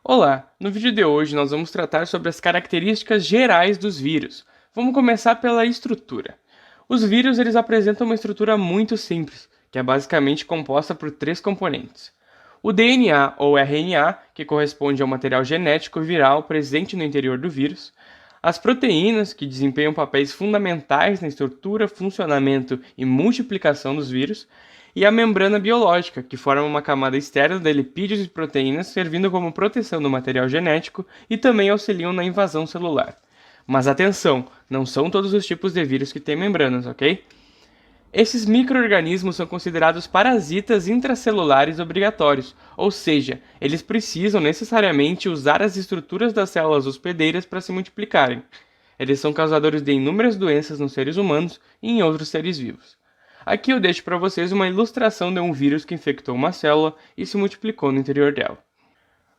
Olá, no vídeo de hoje nós vamos tratar sobre as características gerais dos vírus. Vamos começar pela estrutura. Os vírus eles apresentam uma estrutura muito simples, que é basicamente composta por três componentes. O DNA ou RNA, que corresponde ao material genético viral presente no interior do vírus, as proteínas, que desempenham papéis fundamentais na estrutura, funcionamento e multiplicação dos vírus, e a membrana biológica, que forma uma camada externa de lipídios e proteínas, servindo como proteção do material genético e também auxiliam na invasão celular. Mas atenção, não são todos os tipos de vírus que têm membranas, ok? Esses micro-organismos são considerados parasitas intracelulares obrigatórios, ou seja, eles precisam necessariamente usar as estruturas das células hospedeiras para se multiplicarem. Eles são causadores de inúmeras doenças nos seres humanos e em outros seres vivos. Aqui eu deixo para vocês uma ilustração de um vírus que infectou uma célula e se multiplicou no interior dela.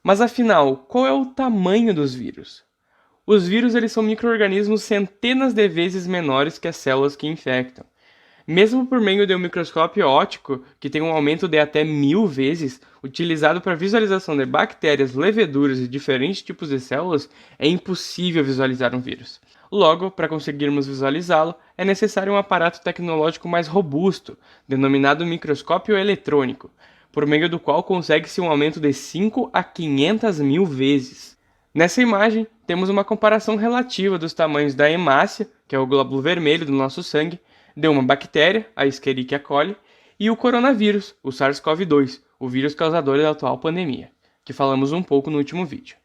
Mas afinal, qual é o tamanho dos vírus? Os vírus eles são micro-organismos centenas de vezes menores que as células que infectam. Mesmo por meio de um microscópio óptico, que tem um aumento de até 1000 vezes, utilizado para visualização de bactérias, leveduras e diferentes tipos de células, é impossível visualizar um vírus. Logo, para conseguirmos visualizá-lo, é necessário um aparato tecnológico mais robusto, denominado microscópio eletrônico, por meio do qual consegue-se um aumento de 5 a 500 mil vezes. Nessa imagem, temos uma comparação relativa dos tamanhos da hemácia, que é o glóbulo vermelho do nosso sangue, de uma bactéria, a Escherichia coli, e o coronavírus, o SARS-CoV-2, o vírus causador da atual pandemia, que falamos um pouco no último vídeo.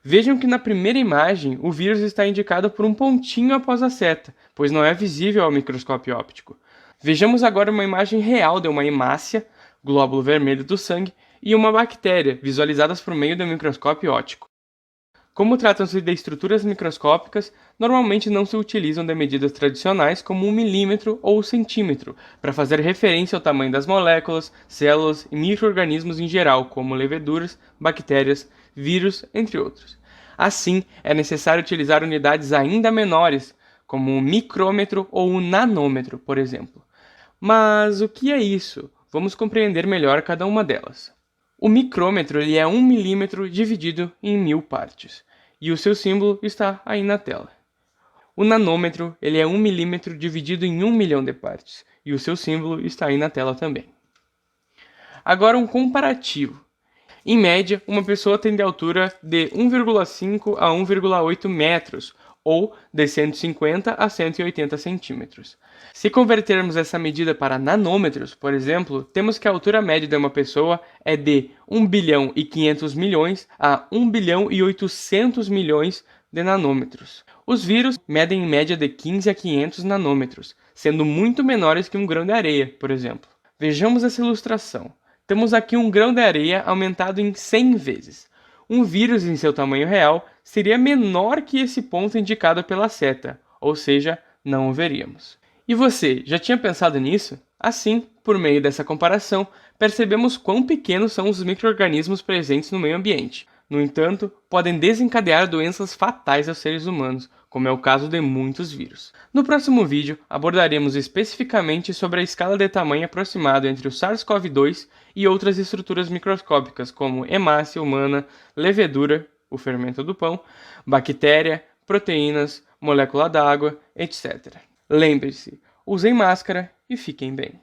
Vejam que na primeira imagem o vírus está indicado por um pontinho após a seta, pois não é visível ao microscópio óptico. Vejamos agora uma imagem real de uma hemácia, glóbulo vermelho do sangue, e uma bactéria, visualizadas por meio do microscópio óptico. Como tratam-se de estruturas microscópicas, normalmente não se utilizam de medidas tradicionais como 1 milímetro ou 1 centímetro, para fazer referência ao tamanho das moléculas, células e micro-organismos em geral, como leveduras, bactérias, vírus, entre outros. Assim, é necessário utilizar unidades ainda menores, como um micrômetro ou um nanômetro, por exemplo. Mas o que é isso? Vamos compreender melhor cada uma delas. O micrômetro ele é 1 milímetro dividido em 1000 partes, e o seu símbolo está aí na tela. O nanômetro ele é 1 milímetro dividido em 1 milhão de partes, e o seu símbolo está aí na tela também. Agora um comparativo. Em média, uma pessoa tem de altura de 1,5 a 1,8 metros, ou de 150 a 180 centímetros. Se convertermos essa medida para nanômetros, por exemplo, temos que a altura média de uma pessoa é de 1 bilhão e 500 milhões a 1 bilhão e 800 milhões de nanômetros. Os vírus medem em média de 15 a 500 nanômetros, sendo muito menores que um grão de areia, por exemplo. Vejamos essa ilustração. Temos aqui um grão de areia aumentado em 100 vezes. Um vírus em seu tamanho real seria menor que esse ponto indicado pela seta, ou seja, não o veríamos. E você, já tinha pensado nisso? Assim, por meio dessa comparação, percebemos quão pequenos são os micro-organismos presentes no meio ambiente. No entanto, podem desencadear doenças fatais aos seres humanos, como é o caso de muitos vírus. No próximo vídeo, abordaremos especificamente sobre a escala de tamanho aproximado entre o SARS-CoV-2 e outras estruturas microscópicas, como hemácia humana, levedura, o fermento do pão, bactéria, proteínas, molécula d'água, etc. Lembre-se, usem máscara e fiquem bem.